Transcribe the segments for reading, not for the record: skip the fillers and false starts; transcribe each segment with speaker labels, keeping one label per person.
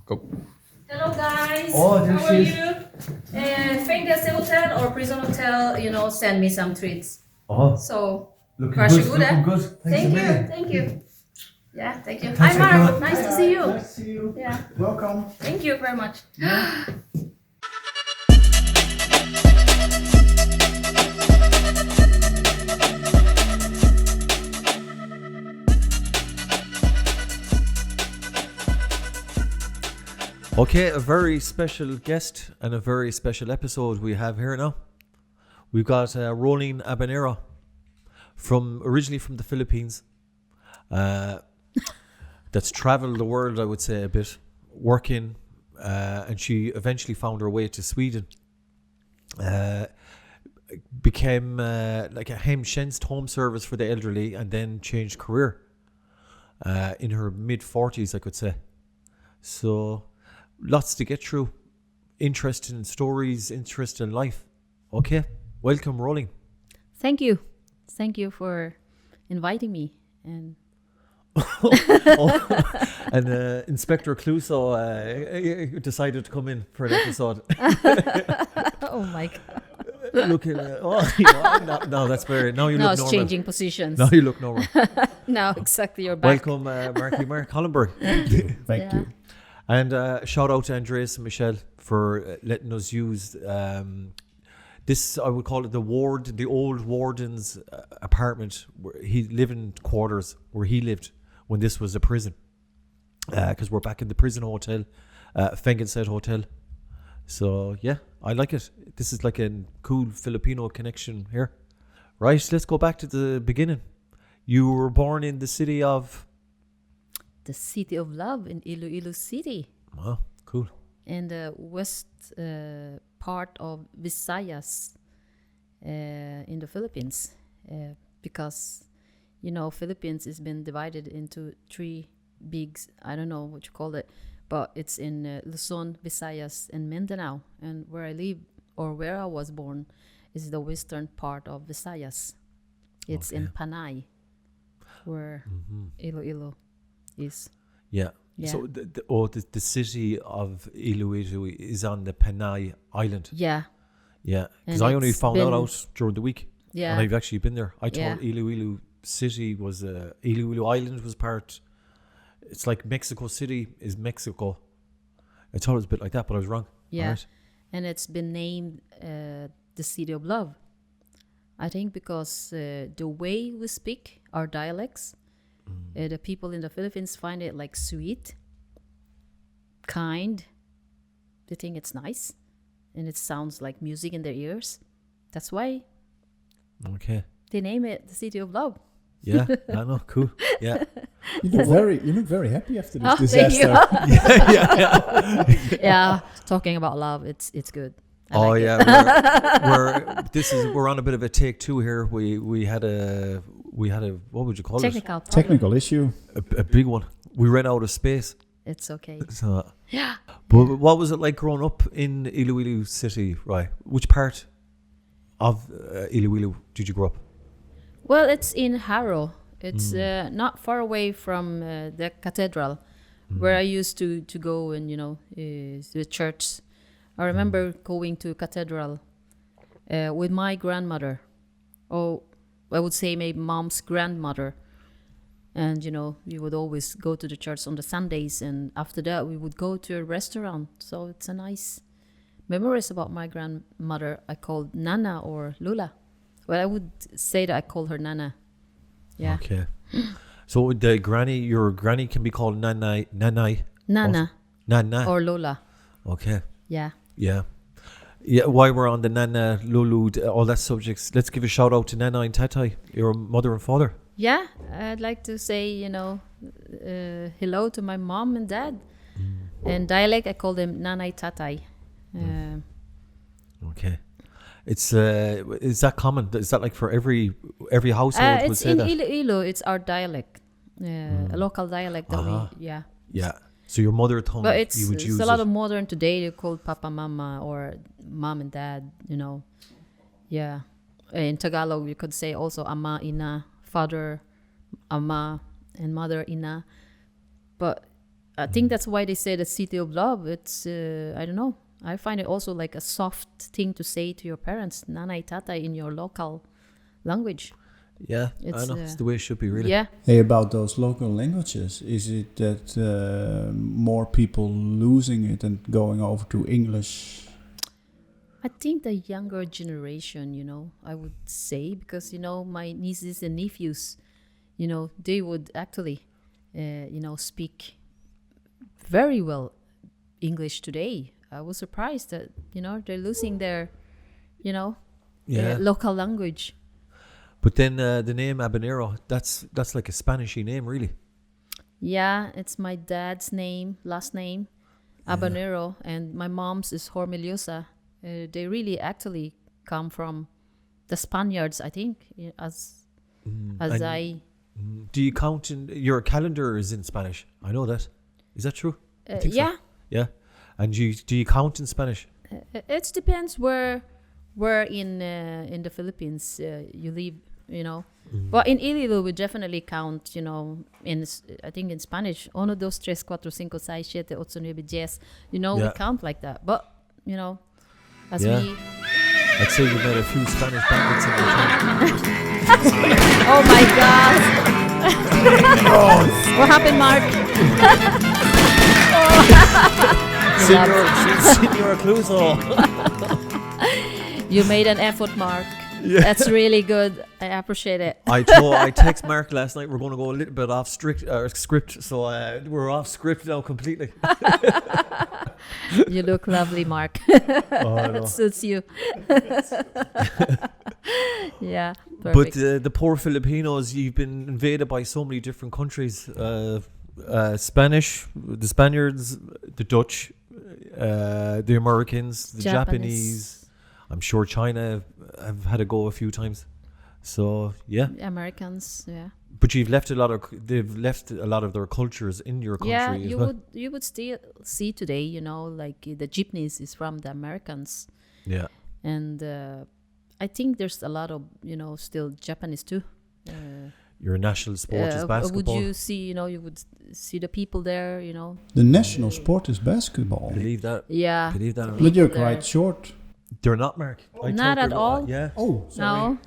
Speaker 1: Go.
Speaker 2: Hello guys.
Speaker 3: Oh, there
Speaker 2: How
Speaker 3: she
Speaker 2: are
Speaker 3: is.
Speaker 2: you? Think there's a hotel or prison hotel, send me some treats.
Speaker 3: Oh,
Speaker 2: So,
Speaker 3: looking
Speaker 2: varsågoda.
Speaker 3: good. Thanks a million.
Speaker 2: Thank you. Yeah, thank you.
Speaker 3: Thanks
Speaker 2: Hi
Speaker 3: for
Speaker 2: Mark,
Speaker 3: coming.
Speaker 2: nice to see you.
Speaker 4: Nice to see you.
Speaker 2: Yeah,
Speaker 4: Welcome.
Speaker 2: thank you very much.
Speaker 1: Okay, a very special guest and a very special episode we have here now. We've got Rowelyn Abanero, originally from the Philippines. That's travelled the world, I would say, a bit, working, and she eventually found her way to Sweden. Became like a hemtjänst home service for the elderly, and then changed career in her mid-40s, I could say. So lots to get through. Interesting stories, interesting life. Okay, welcome, Rowelyn.
Speaker 5: Thank you. Thank you for inviting me. And
Speaker 1: And Inspector Clouseau decided to come in for an episode.
Speaker 5: oh my god.
Speaker 1: Looking, no, that's very. Now you
Speaker 5: Now
Speaker 1: look
Speaker 5: it's
Speaker 1: normal.
Speaker 5: changing positions.
Speaker 1: Now you look normal.
Speaker 5: Now exactly you're back.
Speaker 1: Welcome, Mark Hollenberg.
Speaker 4: Thank you.
Speaker 1: And shout out to Andreas and Michelle for letting us use this. I would call it the old warden's apartment, where he living quarters where he lived when this was a prison. Because we're back in the prison hotel, Fengenset Hotel. So yeah, I like it. This is like a cool Filipino connection here. Right, let's go back to the beginning. You were born in the city of.
Speaker 5: The city of love in Iloilo City,
Speaker 1: Oh, cool.
Speaker 5: in the west part of Visayas in the Philippines, because Philippines has been divided into three big, I don't know what you call it, but it's in Luzon, Visayas, and Mindanao. And where I live, or where I was born, is the western part of Visayas. It's in Panay, where Iloilo is.
Speaker 1: Yeah.
Speaker 5: Yeah.
Speaker 1: So the city of Iloilo is on the Panay Island.
Speaker 5: Yeah.
Speaker 1: Yeah. Because
Speaker 5: And
Speaker 1: I only
Speaker 5: it's
Speaker 1: found that
Speaker 5: been-
Speaker 1: out during the week.
Speaker 5: Yeah.
Speaker 1: And I've actually been there. I
Speaker 5: Yeah.
Speaker 1: thought Iloilo City was Iloilo Island was part. It's like Mexico City is Mexico. I thought it was a bit like that, but I was wrong.
Speaker 5: Yeah.
Speaker 1: Alright.
Speaker 5: And it's been named the City of Love. I think because the way we speak our dialects, the people in the Philippines find it like sweet, kind. They think it's nice, and it sounds like music in their ears. That's why
Speaker 1: Okay.
Speaker 5: they name it the City of Love.
Speaker 1: Yeah. I know. Cool. Yeah.
Speaker 4: You look very happy after this
Speaker 5: Oh, thank you.
Speaker 4: disaster.
Speaker 5: Yeah, talking about love, it's good. I
Speaker 1: Oh
Speaker 5: like it.
Speaker 1: yeah, we're on a bit of a take two here. We had a what would you call
Speaker 5: Technical problem.
Speaker 4: Technical issue.
Speaker 1: it? A big one. We ran out of space.
Speaker 5: It's okay.
Speaker 1: So,
Speaker 5: Yeah.
Speaker 1: but what was it like growing up in Iloilo City? Right, which part of Iloilo did you grow up?
Speaker 5: Well, it's in Harrow. It's not far away from the cathedral, where I used to go and the church. I remember going to cathedral with my grandmother, or I would say my mom's grandmother, and we would always go to the church on the Sundays, and after that we would go to a restaurant. So it's a nice memories about my grandmother. I called Nana or Lula. Well, I would say that I call her Nana. Yeah.
Speaker 1: Okay. So your granny can be called Nana. Nana.
Speaker 5: Or Lola.
Speaker 1: Okay.
Speaker 5: Yeah.
Speaker 1: Yeah. Yeah, while we're on the Nana, Lulu, all that subjects, let's give a shout out to Nana and Tatai, your mother and father.
Speaker 5: Yeah, I'd like to say, hello to my mom and dad. And dialect, I call them Nanay Tatai.
Speaker 1: Okay. Is that common? Is that like for every household would
Speaker 5: It's
Speaker 1: say
Speaker 5: in
Speaker 1: that?
Speaker 5: Iloilo, it's our dialect. A local dialect that
Speaker 1: Yeah. So your mother tongue,
Speaker 5: But it's
Speaker 1: you would use
Speaker 5: a lot
Speaker 1: it.
Speaker 5: of modern today. They call Papa Mama or Mom and Dad, Yeah. In Tagalog, you could say also Ama, Ina, Father, Ama, and Mother, Ina. But I think that's why they say the city of love. It's I don't know. I find it also like a soft thing to say to your parents, nanay tata, in your local language.
Speaker 1: Yeah, I
Speaker 5: It's,
Speaker 1: know. It's the way it should be, really.
Speaker 5: Yeah.
Speaker 4: Hey, about those local languages, is it that more people losing it and going over to English?
Speaker 5: I think the younger generation, I would say, because, my nieces and nephews, they would actually, speak very well English today. I was surprised that, they're losing their, local language.
Speaker 1: But then the name Abanero, that's like a Spanishy name, really.
Speaker 5: Yeah, it's my dad's last name, Abanero, and my mom's is Hormiliosa. They really actually come from the Spaniards, I think, as I...
Speaker 1: Do you count in... Your calendar is in Spanish. I know that. Is that true? I think so.
Speaker 5: Yeah.
Speaker 1: Yeah. And do you count in Spanish?
Speaker 5: It depends where in the Philippines you live, But in Iloilo, we definitely count, I think in Spanish, 1, 2, 3, 4, 5, 6, 7, 8, 9, 10. We count like that. But, as we...
Speaker 1: I'd say you met a few Spanish bandits in your time.
Speaker 5: Oh my God! What happened, Mark?
Speaker 1: Senor Cluso.
Speaker 5: You made an effort, Mark.
Speaker 1: Yeah.
Speaker 5: That's really good. I appreciate it.
Speaker 1: I text Mark last night. We're going to go a little bit off script, so we're off script now completely.
Speaker 5: You look lovely, Mark. It suits you. Yeah, perfect.
Speaker 1: But the poor Filipinos, you've been invaded by so many different countries. Spanish, the Spaniards, the Dutch, the Americans, the Japanese. I'm sure China have had a go a few times. So, yeah.
Speaker 5: Americans, yeah.
Speaker 1: But they've left a lot of their cultures in your country
Speaker 5: as
Speaker 1: well.
Speaker 5: You would still see today, like the jeepneys is from the Americans.
Speaker 1: Yeah.
Speaker 5: And I think there's a lot of, still Japanese too.
Speaker 1: Your national sport is basketball.
Speaker 5: Would you see, you would see the people there,
Speaker 4: The national sport is basketball.
Speaker 1: Believe that.
Speaker 5: Yeah.
Speaker 1: Believe that.
Speaker 4: But you're quite short.
Speaker 1: They're not, Mark.
Speaker 5: Not at all.
Speaker 1: Yeah.
Speaker 4: Oh, sorry.
Speaker 5: No.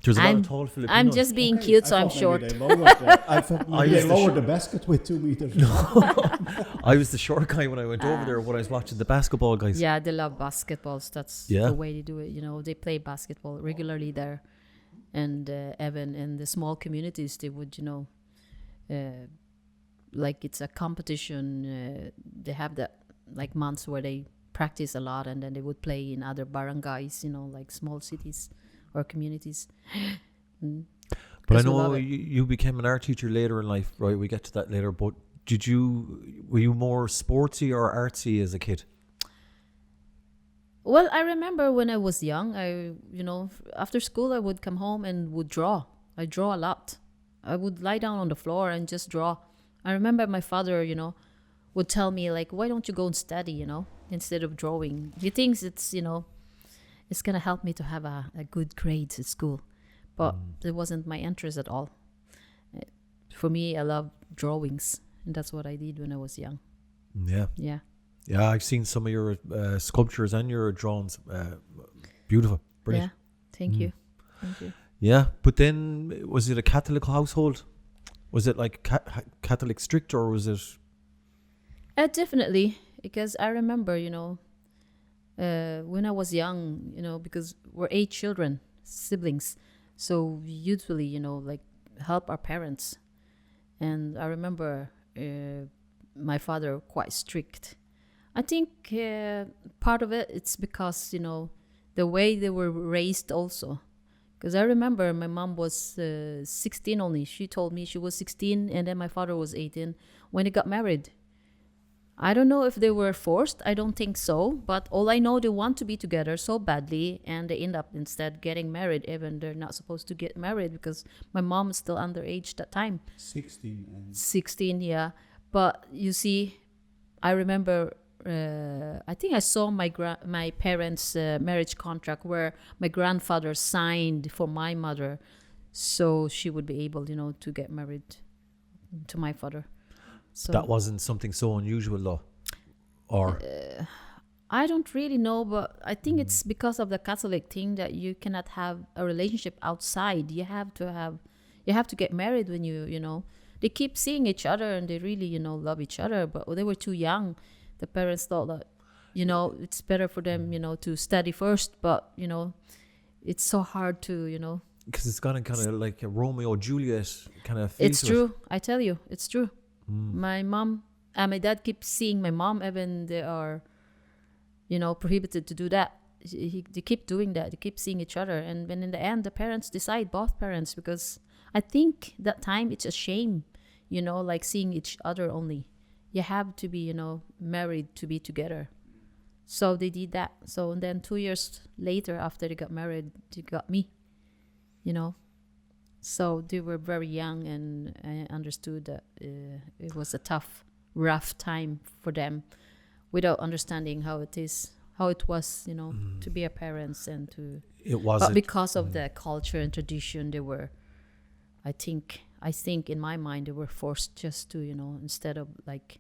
Speaker 1: There's a lot of tall Filipinos.
Speaker 5: I'm just being cute, so I'm short.
Speaker 4: I thought maybe they
Speaker 1: used to
Speaker 4: lowered the basket with 2 meters.
Speaker 1: I was the short guy when I went over there when I was watching the basketball guys.
Speaker 5: Yeah, they love basketballs. That's the way they do it. They play basketball regularly there. And even in the small communities, they would, like it's a competition. They have that like months where they practice a lot, and then they would play in other barangays, like small cities or communities.
Speaker 1: But I know you became an art teacher later in life, right? We get to that later. But were you more sporty or artsy as a kid?
Speaker 5: Well, I remember when I was young, after school I would come home and would draw. I draw a lot. I would lie down on the floor and just draw. I remember my father, would tell me like, why don't you go and study, instead of drawing? He thinks it's, it's going to help me to have a good grades at school. But it wasn't my interest at all. For me, I love drawings. And that's what I did when I was young.
Speaker 1: Yeah.
Speaker 5: Yeah.
Speaker 1: Yeah, I've seen some of your sculptures and your drawings. Beautiful. Brilliant.
Speaker 5: Yeah. Thank you. Thank you.
Speaker 1: Yeah. But then, was it a Catholic household? Was it like Catholic strict, or was it...
Speaker 5: Definitely. Because I remember, when I was young, because we're 8 children, siblings. So we usually, like help our parents. And I remember my father quite strict. I think part of it's because, the way they were raised also. Because I remember my mom was 16 only. She told me she was 16 and then my father was 18 when they got married. I don't know if they were forced. I don't think so. But all I know, they want to be together so badly and they end up instead getting married, even they're not supposed to get married because my mom is still underage that time. 16, yeah. But you see, I remember... I think I saw my parents' marriage contract where my grandfather signed for my mother, so she would be able, to get married to my father. So
Speaker 1: That wasn't something so unusual, though. Or
Speaker 5: I don't really know, but I think it's because of the Catholic thing that you cannot have a relationship outside. You have to get married when you know. They keep seeing each other and they really, love each other, but they were too young. The parents thought that, it's better for them, to study first, but, it's so hard to,
Speaker 1: because it's got a kind of like a Romeo Juliet kind of feel
Speaker 5: It's
Speaker 1: to
Speaker 5: true. I tell you, it's true.
Speaker 1: Mm.
Speaker 5: My mom and my dad keep seeing my mom, even they are, prohibited to do that. They keep doing that. They keep seeing each other. And when in the end, the parents decide, both parents, because I think that time it's a shame, like seeing each other only. You have to be, married to be together. So they did that. So and then 2 years later, after they got married, they got me, So they were very young, and I understood that it was a tough, rough time for them, without understanding how it was, to be a parents and to.
Speaker 1: It was.
Speaker 5: But because of the culture and tradition, they were. I think in my mind they were forced just to, instead of like.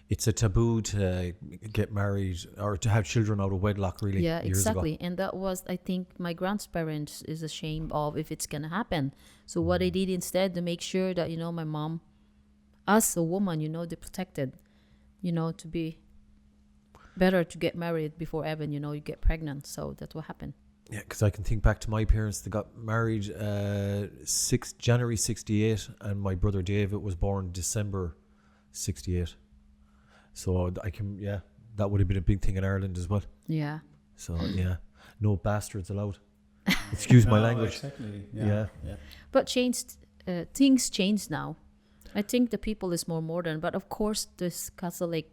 Speaker 1: It's a taboo to get married or to have children out of wedlock, really.
Speaker 5: Yeah,
Speaker 1: years
Speaker 5: exactly.
Speaker 1: ago.
Speaker 5: And that was, I think, my grandparents is ashamed of if it's gonna happen. So what they did instead to make sure that my mom, as a woman, they protected, to be better to get married before even you get pregnant. So that's what happened.
Speaker 1: Yeah, because I can think back to my parents. They got married January 68, and my brother David was born December 68. So I can, that would have been a big thing in Ireland as well.
Speaker 5: Yeah.
Speaker 1: So no bastards allowed. Excuse my language.
Speaker 4: Exactly.
Speaker 1: Yeah.
Speaker 5: But things changed now. I think the people is more modern, but of course this Catholic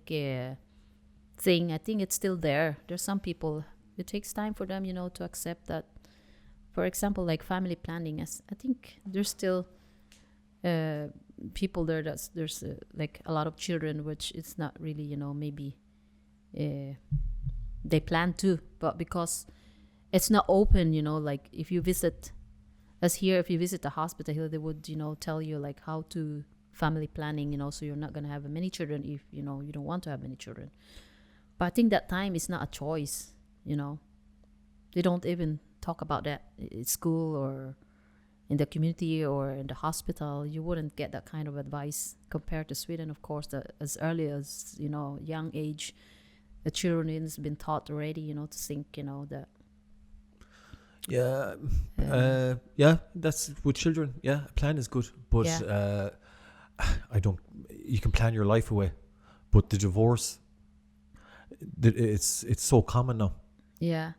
Speaker 5: thing, I think it's still there. There's some people, it takes time for them, to accept that. For example, like family planning, I think there's still people there there's like a lot of children, which it's not really, maybe they plan to, but because it's not open, like if you visit us here, if you visit the hospital here, they would, tell you like how to family planning, so you're not going to have many children if, you don't want to have many children. But I think that time is not a choice, They don't even talk about that in school or in the community or in the hospital. You wouldn't get that kind of advice compared to Sweden, of course, that as early as, young age, the children has been taught already, to think, that.
Speaker 1: Yeah, that's with children. Yeah, a plan is good, but you can plan your life away, but the divorce, it's so common now.
Speaker 5: Yeah.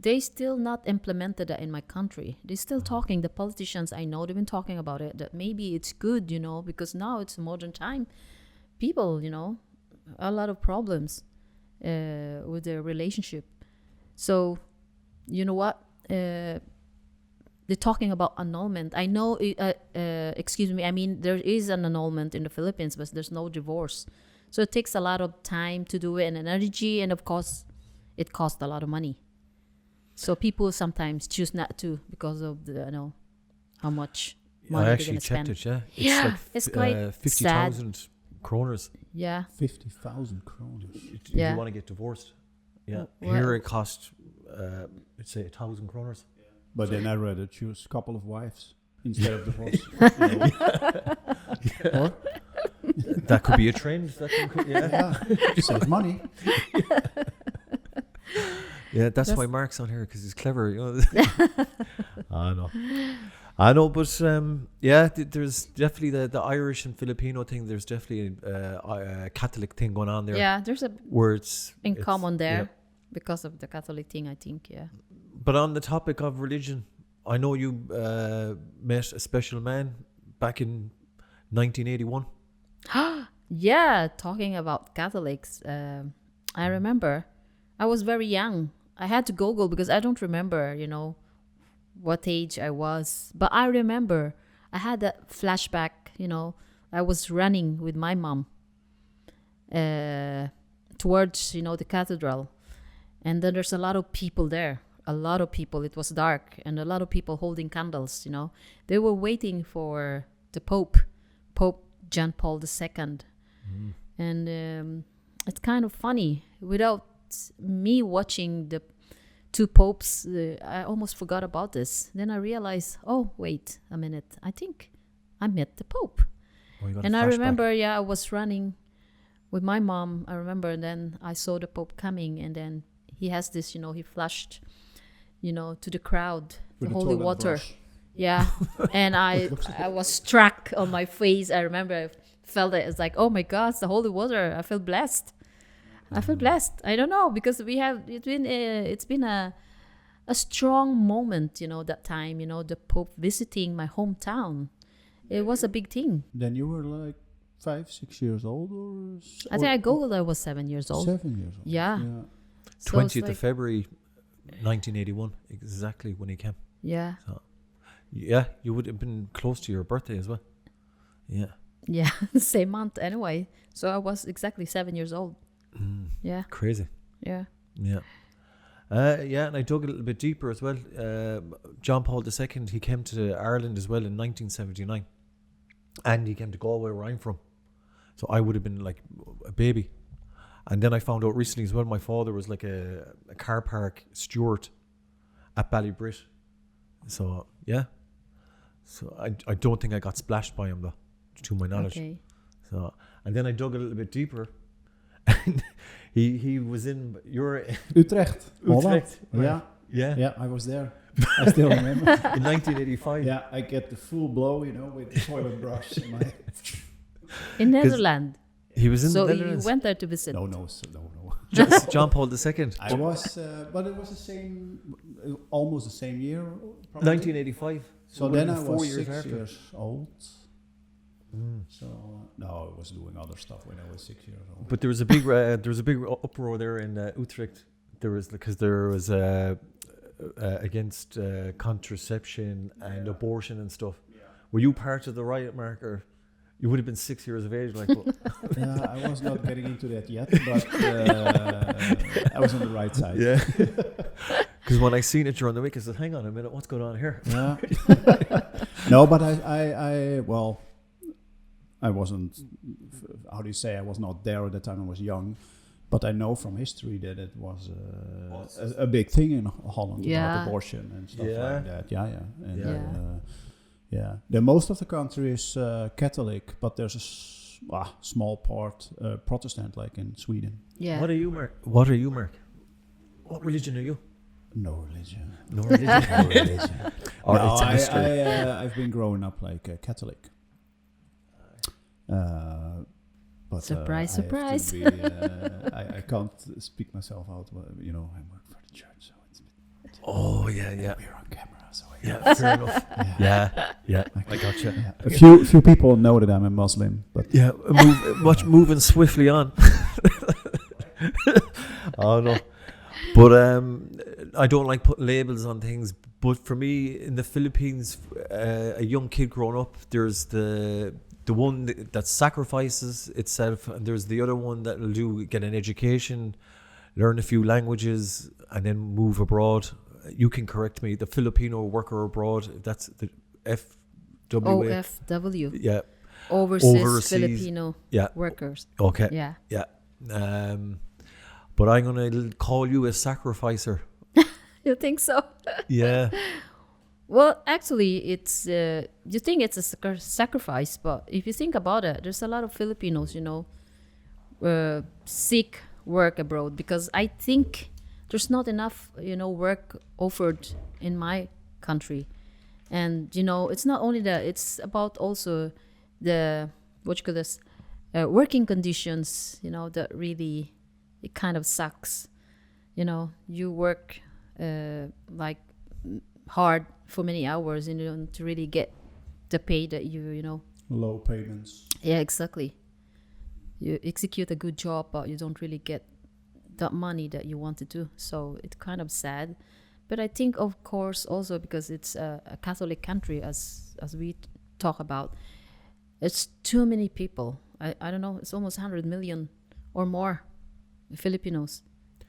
Speaker 5: They still not implemented that in my country. They're still talking, the politicians I know, they've been talking about it, that maybe it's good, because now it's a modern time. People, a lot of problems with their relationship. So, you know what? They're talking about annulment. I know, there is an annulment in the Philippines, but there's no divorce. So it takes a lot of time to do it and energy, and of course, it costs a lot of money. So people sometimes choose not to because of the, how much money
Speaker 1: I
Speaker 5: they're going
Speaker 1: actually
Speaker 5: to spend.
Speaker 1: checked it, yeah.
Speaker 5: Yeah,
Speaker 1: like
Speaker 5: it's quite
Speaker 1: 50,000 kroners.
Speaker 5: Yeah.
Speaker 4: 50,000 kroners.
Speaker 1: If
Speaker 5: Yeah.
Speaker 1: you want to get divorced. Yeah.
Speaker 5: Well-
Speaker 1: Here it costs, let's say 1,000 kroners.
Speaker 4: But then I'd rather choose a couple of wives instead of divorce. Or?
Speaker 1: That could be a trend.
Speaker 4: Save money.
Speaker 1: Yeah, that's why Mark's on here, because he's clever. I know, but there's definitely the Irish and Filipino thing. There's definitely a Catholic thing going on there.
Speaker 5: Yeah, there's a
Speaker 1: where it's
Speaker 5: common there
Speaker 1: yeah.
Speaker 5: because of the Catholic thing, I think. Yeah.
Speaker 1: But on the topic of religion, I know you met a special man back in 1981.
Speaker 5: Yeah, talking about Catholics, I remember I was very young. I had to Google because I don't remember, what age I was. But I remember I had that flashback, I was running with my mom towards, the cathedral. And then there's a lot of people there. A lot of people. It was dark. And a lot of people holding candles, They were waiting for the Pope John Paul II. And it's kind of funny. Without me watching the two popes, I almost forgot about this. Then I realized, oh, wait a minute. I think I met the Pope.
Speaker 1: Oh, you got a
Speaker 5: And I
Speaker 1: flashback.
Speaker 5: remember, I was running with my mom. I remember, and then I saw the Pope coming, and then he has this, he flushed, to the crowd,
Speaker 4: With
Speaker 5: the
Speaker 4: the
Speaker 5: holy
Speaker 4: toilet
Speaker 5: water.
Speaker 4: brush.
Speaker 5: Yeah. And I was struck on my face. I remember I felt it. It's like, oh my God, it's the holy water. I feel blessed. I feel blessed. I don't know, because it's been a strong moment, that time, the Pope visiting my hometown. It was a big thing.
Speaker 4: Then you were like 5, 6 years old, or
Speaker 5: I think I googled I was 7 years old.
Speaker 4: 7 years old.
Speaker 5: Yeah. So it's
Speaker 1: 20th
Speaker 5: like-
Speaker 1: of February 1981, exactly when he came.
Speaker 5: Yeah.
Speaker 1: So, yeah, you would have been close to your birthday as well. Yeah.
Speaker 5: Yeah. Same month anyway. So I was exactly 7 years old. Yeah.
Speaker 1: Crazy.
Speaker 5: Yeah.
Speaker 1: Yeah. Yeah, and I dug a little bit deeper as well. John Paul II, he came to Ireland as well in 1979. And he came to Galway, where I'm from. So I would have been like a baby. And then I found out recently as well, my father was like a car park steward at Ballybrit. So, yeah. So I don't think I got splashed by him, though, to my knowledge.
Speaker 5: Okay.
Speaker 1: So, and then I dug a little bit deeper. And he was in, you're
Speaker 4: Utrecht. Holland.
Speaker 1: Utrecht.
Speaker 4: Yeah.
Speaker 1: Yeah.
Speaker 4: Yeah, I was there. I still remember.
Speaker 1: In 1985.
Speaker 4: Yeah, I get the full blow, with the toilet brush in my...
Speaker 5: In Netherlands.
Speaker 1: He was in
Speaker 5: So
Speaker 1: the
Speaker 5: you
Speaker 1: Netherlands.
Speaker 5: went there to visit.
Speaker 4: No.
Speaker 1: John Paul II.
Speaker 4: I was, but it was the same, almost the same year. Probably.
Speaker 1: 1985.
Speaker 4: So
Speaker 1: It
Speaker 4: then
Speaker 1: would
Speaker 4: I
Speaker 1: have been
Speaker 4: was
Speaker 1: 4 years
Speaker 4: 6
Speaker 1: after.
Speaker 4: years old. So no, I was doing other stuff when I was 6 years old.
Speaker 1: But there was a big uproar there in Utrecht. There was against contraception and abortion and stuff. Were you part of the riot, Mark, or you would have been 6 years of age? Like, well,
Speaker 4: Yeah, I was not getting into that yet, but I was on the right side.
Speaker 1: yeah. Because when I seen it during the week, I said, "Hang on a minute, what's going on here?"
Speaker 4: Yeah. No, but I wasn't. How do you say? I was not there at the time. I was young, but I know from history that it was a big thing in Holland
Speaker 5: Yeah.
Speaker 4: about abortion and stuff
Speaker 1: Yeah.
Speaker 4: like that. Yeah. And,
Speaker 5: Yeah.
Speaker 4: yeah. The most of the country is Catholic, but there's a small part Protestant, like in Sweden.
Speaker 5: Yeah.
Speaker 1: What are you, Mark? What religion are you?
Speaker 4: No religion.
Speaker 1: No religion.
Speaker 4: No religion.
Speaker 1: Or
Speaker 4: No,
Speaker 1: it's a mystery.
Speaker 4: I've been growing up like a Catholic. But
Speaker 5: Surprise,
Speaker 4: I have to
Speaker 5: surprise.
Speaker 4: be, I can't speak myself out. But, I work for the church, so it's
Speaker 1: Oh yeah.
Speaker 4: we're on camera. So
Speaker 1: Yeah, fair enough. Yeah. I gotcha.
Speaker 4: A few people know that I'm a Muslim, but
Speaker 1: Yeah, moving swiftly on. Oh no, but I don't like putting labels on things. But for me, in the Philippines, a young kid growing up, there's the one that sacrifices itself, and there's the other one that will get an education, learn a few languages, and then move abroad. You can correct me. The Filipino worker abroad, that's the FW.
Speaker 5: OFW.
Speaker 1: Yeah.
Speaker 5: Overseas Filipino
Speaker 1: Yeah.
Speaker 5: workers.
Speaker 1: Okay.
Speaker 5: Yeah.
Speaker 1: Yeah. But I'm gonna call you a sacrificer.
Speaker 5: You think so?
Speaker 1: Yeah.
Speaker 5: Well, actually, it's you think it's a sacrifice, but if you think about it, there's a lot of Filipinos, seek work abroad because I think there's not enough, work offered in my country, and it's not only that; it's about also the working conditions, that really it kind of sucks. You work like hard for many hours and to really get the pay that you
Speaker 4: low payments.
Speaker 5: yeah, exactly. You execute a good job but you don't really get that money that you wanted to, so it's kind of sad. But I think of course also because it's a Catholic country as we talk about, it's too many people. I don't know, it's almost 100 million or more Filipinos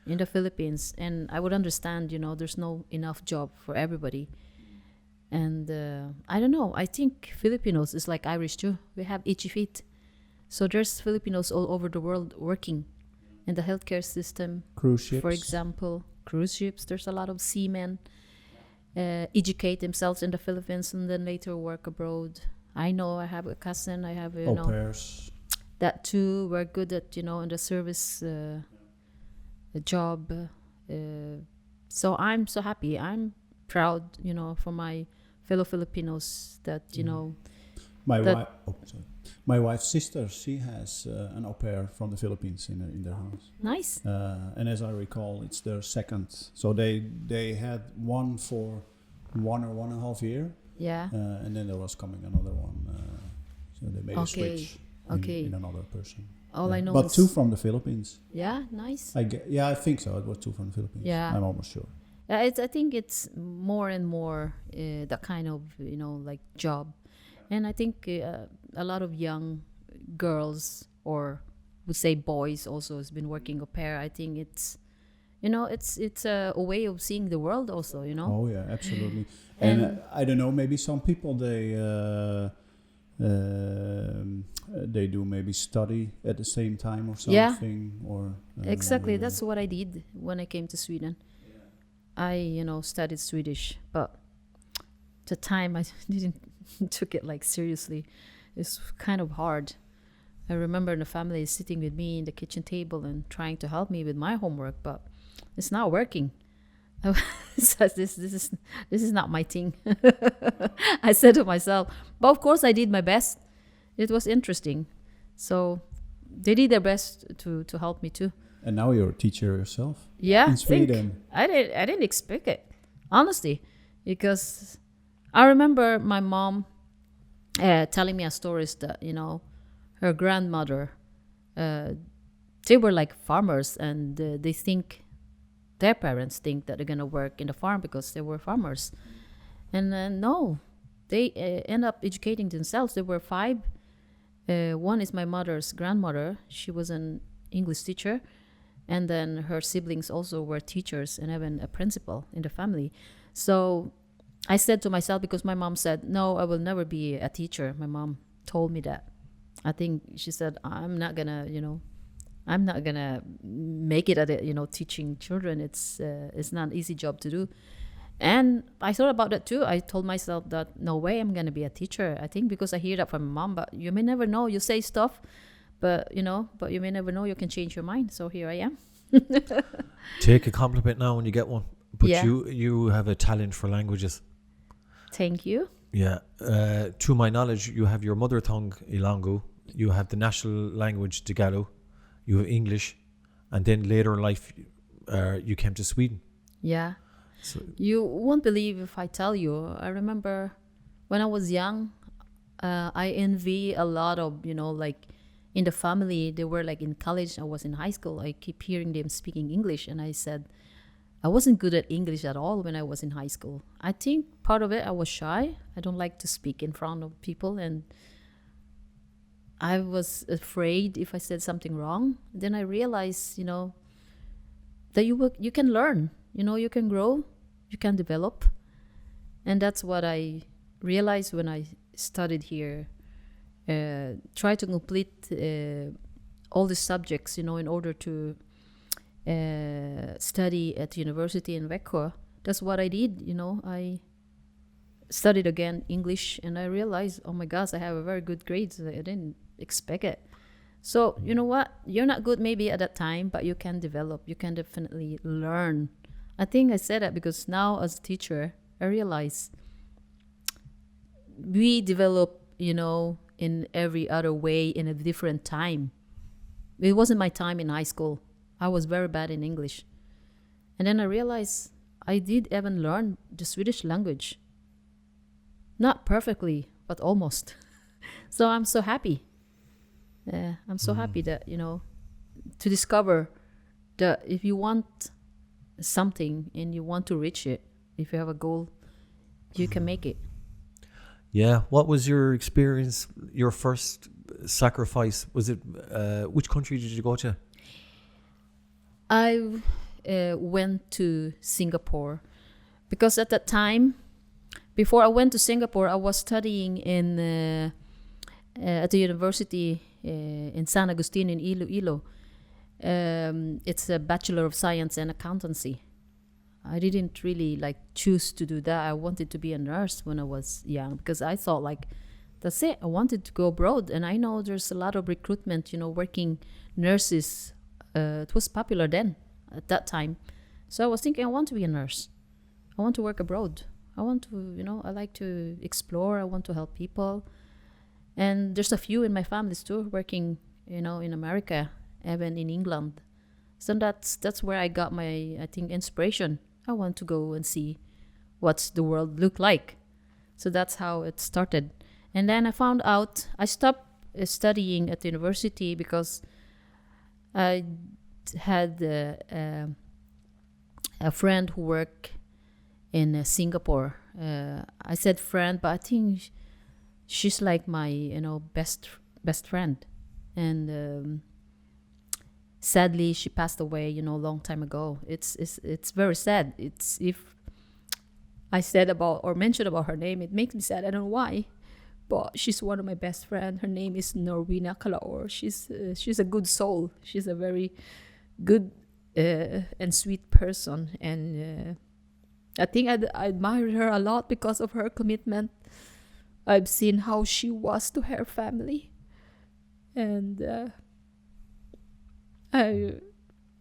Speaker 5: in the Philippines, and I would understand, there's no enough job for everybody. And I don't know, I think Filipinos is like Irish too. We have itchy feet. So there's Filipinos all over the world working in the healthcare system.
Speaker 4: Cruise ships.
Speaker 5: For example, cruise ships. There's a lot of seamen educate themselves in the Philippines and then later work abroad. I know I have a cousin. I have
Speaker 4: Au pairs.
Speaker 5: that too. We're good at in the service job. So I'm so happy. I'm proud, for my fellow Filipinos that
Speaker 4: My
Speaker 5: that-
Speaker 4: wife. Oh, sorry. My wife's sister, she has an au pair from the Philippines in their house.
Speaker 5: nice.
Speaker 4: And as I recall, it's their second. So they had one for 1.5 year,
Speaker 5: Yeah.
Speaker 4: and then there was coming another one. So they made a
Speaker 5: Okay.
Speaker 4: switch
Speaker 5: Okay.
Speaker 4: in another person.
Speaker 5: All I know
Speaker 4: but
Speaker 5: is
Speaker 4: 2 from the Philippines.
Speaker 5: Yeah, nice.
Speaker 4: I think so. It was 2 from the Philippines.
Speaker 5: Yeah.
Speaker 4: I'm almost sure.
Speaker 5: I think it's more and more that kind of like job, and I think a lot of young girls or would say boys also has been working au pair. I think it's it's a way of seeing the world also.
Speaker 4: Oh yeah, absolutely. And
Speaker 5: And-
Speaker 4: I don't know. Maybe some people they do maybe study at the same time or
Speaker 5: Yeah.
Speaker 4: something. Or
Speaker 5: Exactly, that's what I did when I came to Sweden. I studied Swedish, but the time I didn't took it like seriously. It's kind of hard. I remember the family is sitting with me in the kitchen table and trying to help me with my homework, but it's not working. So this is not my thing. I said to myself, but of course I did my best. It was interesting, so they did their best to help me too.
Speaker 4: And now you're a teacher yourself
Speaker 5: Yeah,
Speaker 4: in Sweden.
Speaker 5: I didn't expect it, honestly, because I remember my mom telling me a stories that her grandmother, they were like farmers, and their parents think that they're gonna work in the farm because they were farmers, and no, they end up educating themselves. There were 5. One is my mother's grandmother. She was an English teacher. And then her siblings also were teachers and even a principal in the family. So I said to myself, because my mom said, no, I will never be a teacher. My mom told me that. I think she said, I'm not gonna make it at it, teaching children. It's not an easy job to do. And I thought about that too. I told myself that no way I'm gonna be a teacher. I think because I hear that from my mom, but you may never know. You say stuff, but you may never know, you can change your mind. So here I am.
Speaker 1: Take a compliment now when you get one. But
Speaker 5: Yeah.
Speaker 1: you have a talent for languages.
Speaker 5: Thank you.
Speaker 1: Yeah. To my knowledge, you have your mother tongue, Ilongo. You have the national language, Tagalog. You have English. And then later in life, you came to Sweden.
Speaker 5: Yeah.
Speaker 1: So,
Speaker 5: You won't believe if I tell you. I remember when I was young, I envy a lot of, like in the family, they were like in college, I was in high school. I keep hearing them speaking English. And I said, I wasn't good at English at all when I was in high school. I think part of it, I was shy. I don't like to speak in front of people. And I was afraid if I said something wrong. Then I realized, that you can learn, you can grow, you can develop. And that's what I realized when I studied here. Try to complete all the subjects, in order to study at university in Växjö. That's what I did, I studied again English, and I realized, oh my gosh, I have a very good grades. I didn't expect it. So you know what? You're not good maybe at that time, but you can develop. You can definitely learn. I think I said that because now as a teacher, I realize we develop, in every other way in a different time. It wasn't my time in high school. I was very bad in English. And then I realized I did even learn the Swedish language. Not perfectly, but almost. So I'm so happy. I'm so happy that, to discover that if you want something and you want to reach it, if you have a goal, you can make it.
Speaker 1: yeah. What was your experience, your first sacrifice? Was it, which country did you go to?
Speaker 5: I went to Singapore because at that time, before I went to Singapore, I was studying at the university in San Agustin in Iloilo. It's a Bachelor of Science and Accountancy. I didn't really like choose to do that. I wanted to be a nurse when I was young because I thought like, that's it. I wanted to go abroad, and I know there's a lot of recruitment, working nurses. It was popular then at that time. So I was thinking, I want to be a nurse. I want to work abroad. I want to, I like to explore. I want to help people. And there's a few in my families too, working, in America, even in England. So that's where I got my, I think, inspiration. I want to go and see what's the world look like. So that's how it started. And then I found out, I stopped studying at the university because I had a friend who worked in Singapore. I said friend, but I think she's like my, best friend. And sadly, she passed away, a long time ago. It's very sad. It's if I said about or mentioned about her name, it makes me sad. I don't know why, but she's one of my best friends. Her name is Norwina Kalaor. She's a good soul. She's a very good and sweet person, and I think I admire her a lot because of her commitment. I've seen how she was to her family, and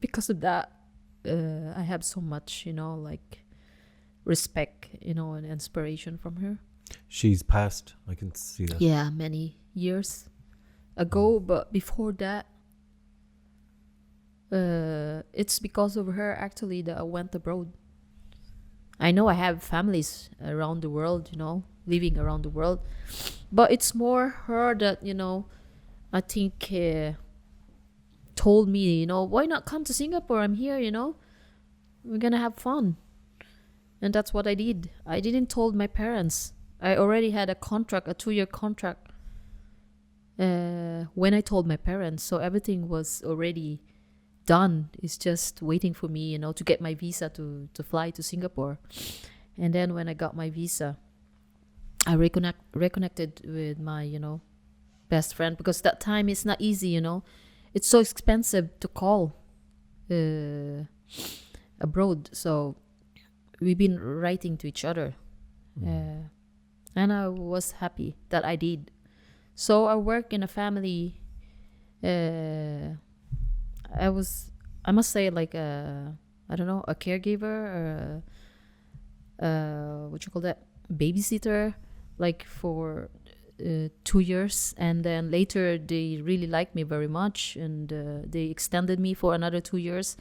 Speaker 5: because of that, I have so much, respect, and inspiration from her.
Speaker 1: She's passed. I can see that.
Speaker 5: Yeah, many years ago, but before that, it's because of her actually that I went abroad. I know I have families around the world, living around the world, but it's more her that, I think told me, why not come to Singapore? I'm here, we're gonna have fun. And that's what I did. I didn't told my parents. I already had a 2-year contract when I told my parents. So everything was already done. It's just waiting for me, to get my visa to fly to Singapore. And then when I got my visa, I reconnected with my, best friend, because that time it's not easy, It's so expensive to call abroad. So we've been writing to each other. And I was happy that I did. So I work in a family. I must say, like a caregiver, or what you call that, babysitter, like for 2 years. And then later they really liked me very much, and they extended me for another 2 years.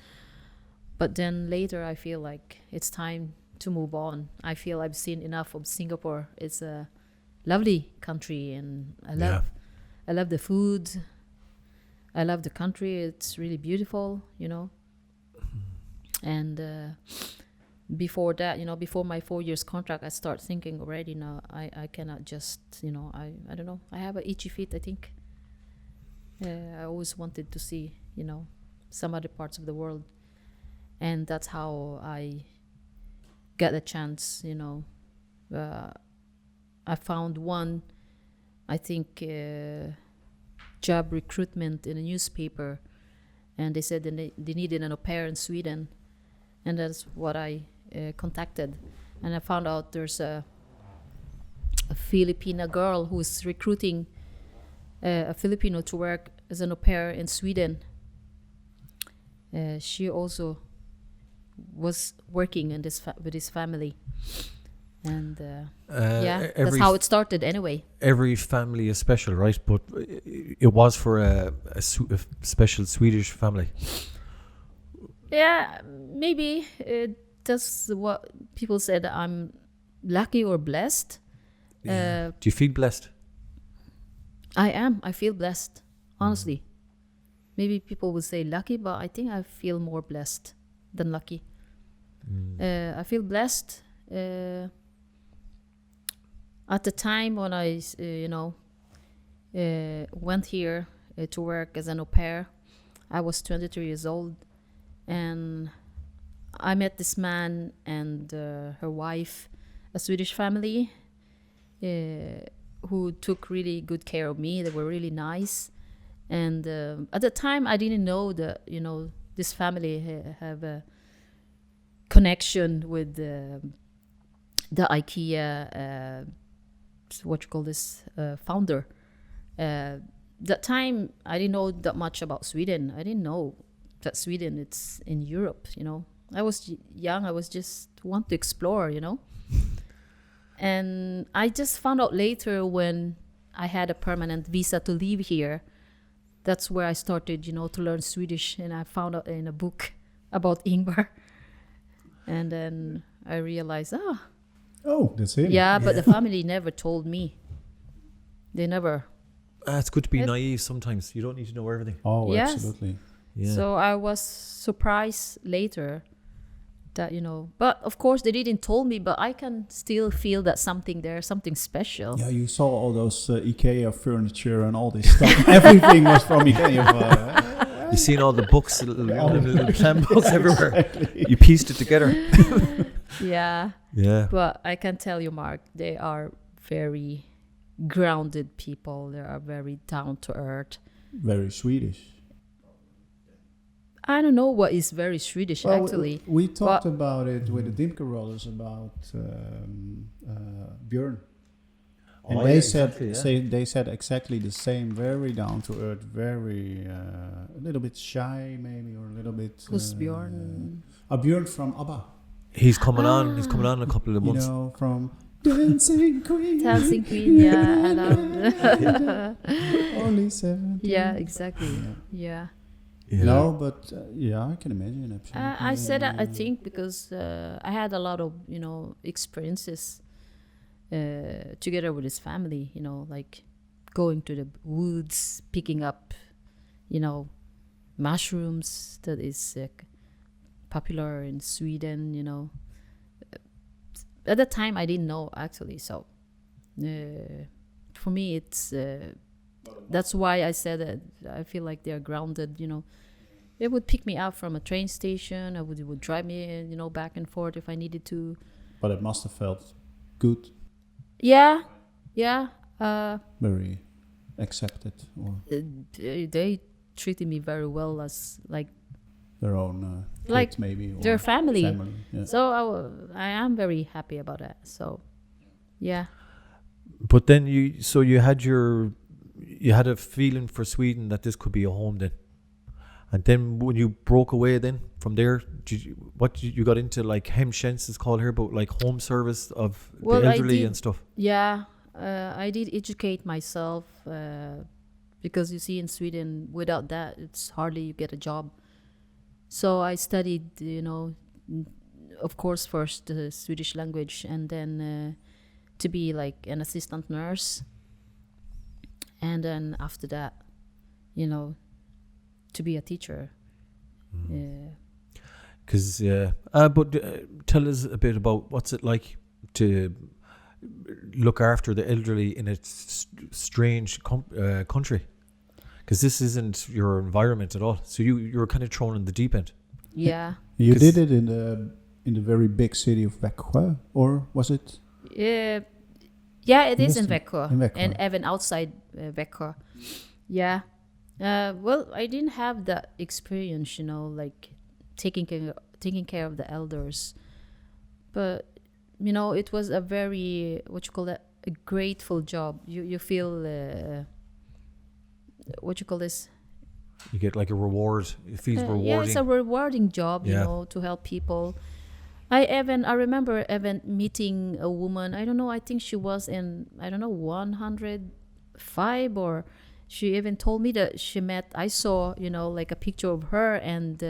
Speaker 5: But then later I feel like it's time to move on. I feel I've seen enough of Singapore. It's a lovely country, and I love the food. I love the country. It's really beautiful, And before that, before my 4 years contract, I start thinking already now, I cannot just, I don't know. I have an itchy feet, I think. I always wanted to see, some other parts of the world. And that's how I got a chance, I found one, I think, job recruitment in a newspaper, and they said they needed an au pair in Sweden, and that's what I contacted. And I found out there's a Filipina girl who's recruiting a Filipino to work as an au pair in Sweden. She also was working in with his family, and that's how it started anyway.
Speaker 1: Every family is special, right? But it was for a special Swedish family.
Speaker 5: Yeah, maybe that's what people said. I'm lucky or blessed.
Speaker 1: Do you feel blessed?
Speaker 5: I am. I feel blessed, honestly. Maybe people would say lucky, but I think I feel more blessed than lucky. I feel blessed. At the time when I, went here to work as an au pair, I was 23 years old, and I met this man and her wife, a Swedish family, who took really good care of me. They were really nice, And at the time, I didn't know that this family have a connection with the IKEA. What you call this founder. That time, I didn't know that much about Sweden. I didn't know that Sweden it's in Europe. I was young. I was just want to explore. And I just found out later when I had a permanent visa to live here. That's where I started, to learn Swedish, and I found out in a book about Ingvar, and then I realized,
Speaker 4: that's it.
Speaker 5: yeah, but the family never told me. They never.
Speaker 1: It's good to be naive sometimes. You don't need to know everything.
Speaker 4: Oh,
Speaker 5: Yes.
Speaker 4: absolutely.
Speaker 1: Yeah.
Speaker 5: So I was surprised later that, but of course they didn't told me, but I can still feel that something there, something special.
Speaker 4: Yeah, you saw all those IKEA furniture and all this stuff. Everything was from IKEA.
Speaker 1: You've seen all the books, little plan books everywhere. You pieced it together.
Speaker 5: Yeah.
Speaker 1: Yeah.
Speaker 5: But I can tell you, Mark, they are very grounded people. They are very down to earth.
Speaker 4: Very Swedish.
Speaker 5: I don't know what is very Swedish, actually.
Speaker 4: We talked about it with the Dimke brothers about Björn. And they said exactly the same. Very down to earth, very a little bit shy, maybe, or a little bit.
Speaker 5: Who's Björn?
Speaker 4: Björn from ABBA.
Speaker 1: He's coming on. He's coming on in a couple of months.
Speaker 4: From Dancing Queen.
Speaker 5: Dancing Queen, yeah. I love
Speaker 4: Only 17.
Speaker 5: Yeah, exactly. Yeah.
Speaker 4: No, but I can imagine. Absolutely.
Speaker 5: I said that, I think, because I had a lot of, experiences together with his family, like going to the woods, picking up, mushrooms that is popular in Sweden, At that time, I didn't know, actually. So for me, it's that's why I said that I feel like they're grounded, They would pick me up from a train station. It would drive me, back and forth if I needed to.
Speaker 4: But it must have felt good.
Speaker 5: Yeah.
Speaker 4: Very accepted, or
Speaker 5: They treated me very well as like
Speaker 4: their own
Speaker 5: like
Speaker 4: kids, maybe. Or
Speaker 5: their family.
Speaker 4: Yeah.
Speaker 5: So I am very happy about that. So, yeah.
Speaker 1: But then you had a feeling for Sweden that this could be a home then. And then when you broke away then from there, you got into like hemtjänst is called here, but like home service of the elderly and stuff.
Speaker 5: Yeah, I did educate myself because you see in Sweden, without that, it's hardly you get a job. So I studied, of course, first the Swedish language, and then to be like an assistant nurse. And then after that, to be a teacher.
Speaker 1: Because tell us a bit about what's it like to look after the elderly in a strange country, because this isn't your environment at all. So you're kind of thrown in the deep end.
Speaker 5: Yeah.
Speaker 4: You did it in the very big city of Växjö, or was it?
Speaker 5: Yeah, it is in Växjö,
Speaker 4: In Växjö.
Speaker 5: and even outside Växjö. Yeah. Well, I didn't have that experience, like taking care of the elders, but it was a very a grateful job. You feel
Speaker 1: You get like a reward. It feels rewarding.
Speaker 5: Yeah, it's a rewarding job, to help people. I remember meeting a woman. I don't know. I think she was in 105, or she even told me that she met. I saw like a picture of her and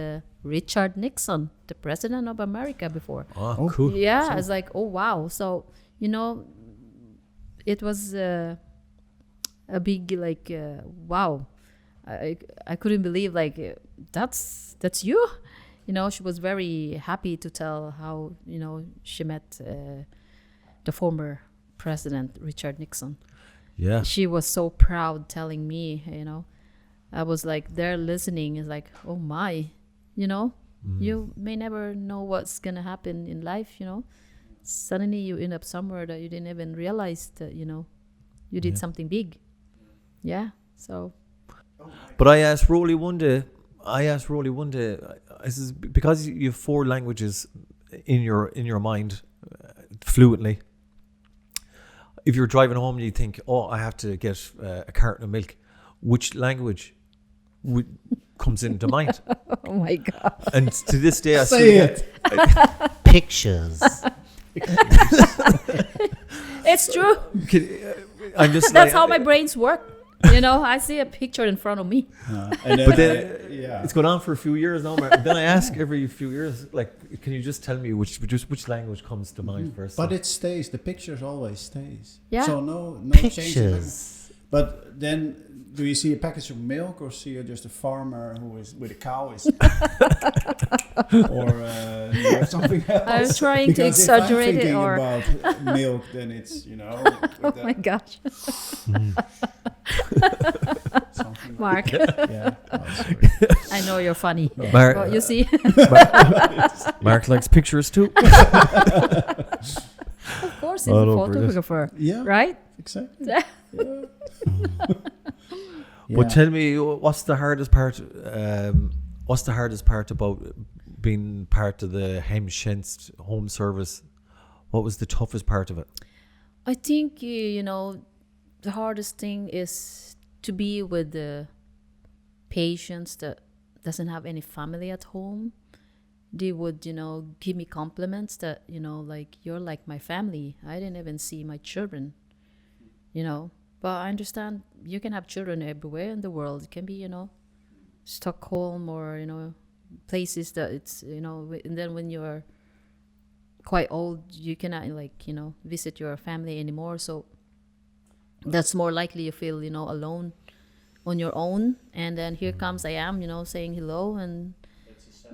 Speaker 5: Richard Nixon, the president of America before.
Speaker 1: Oh, cool.
Speaker 5: Yeah, I was like, oh wow. So it was a big wow. I couldn't believe that's you. She was very happy to tell how she met the former president Richard Nixon.
Speaker 1: Yeah.
Speaker 5: She was so proud telling me, I was like there listening, is like, oh my, you may never know what's gonna happen in life, Suddenly you end up somewhere that you didn't even realize that, you did something big. Yeah. So
Speaker 1: But I asked Rowley one day, I says, because you have 4 languages in your mind fluently, if you're driving home and you think, oh, I have to get a carton of milk, which language comes into mind?
Speaker 5: Oh my God.
Speaker 1: And to this day, I
Speaker 4: Say
Speaker 1: still
Speaker 4: it.
Speaker 3: Pictures.
Speaker 5: It's true.
Speaker 1: I'm just
Speaker 5: That's
Speaker 1: like,
Speaker 5: how my brains work. You know, I see a picture in front of me.
Speaker 4: And then,
Speaker 1: But then
Speaker 4: yeah.
Speaker 1: it's gone on for a few years now. Then I ask every few years, like, can you just tell me which language comes to mind first?
Speaker 4: But it stays. The pictures always stays.
Speaker 5: Yeah.
Speaker 4: So no changing.
Speaker 3: Pictures.
Speaker 4: But then, do you see a package of milk, or see just a farmer who is with a cow, or something else?
Speaker 5: I'm trying to
Speaker 4: Because if I'm
Speaker 5: exaggerate it,
Speaker 4: thinking
Speaker 5: or
Speaker 4: about milk, then it's
Speaker 5: oh my gosh,
Speaker 4: something.
Speaker 5: Mark,
Speaker 4: Yeah. Oh, sorry.
Speaker 5: I know you're funny.
Speaker 1: Mark,
Speaker 5: But you see,
Speaker 1: Mark likes pictures too.
Speaker 5: of course, he's
Speaker 1: Oh,
Speaker 5: a
Speaker 1: no, brilliant.
Speaker 5: photographer,
Speaker 4: Yeah.
Speaker 5: right?
Speaker 4: Exactly.
Speaker 5: Yeah.
Speaker 1: But tell me, what's the hardest part? What's the hardest part about being part of the Hemtjänst home service? What was the toughest part of it?
Speaker 5: I think you know the hardest thing is to be with the patients that doesn't have any family at home. They would give me compliments that like, you're like my family. I didn't even see my children. But I understand you can have children everywhere in the world. It can be Stockholm, or places that it's and then when you're quite old, you cannot visit your family anymore, so that's more likely you feel alone on your own. And then here comes I am saying hello and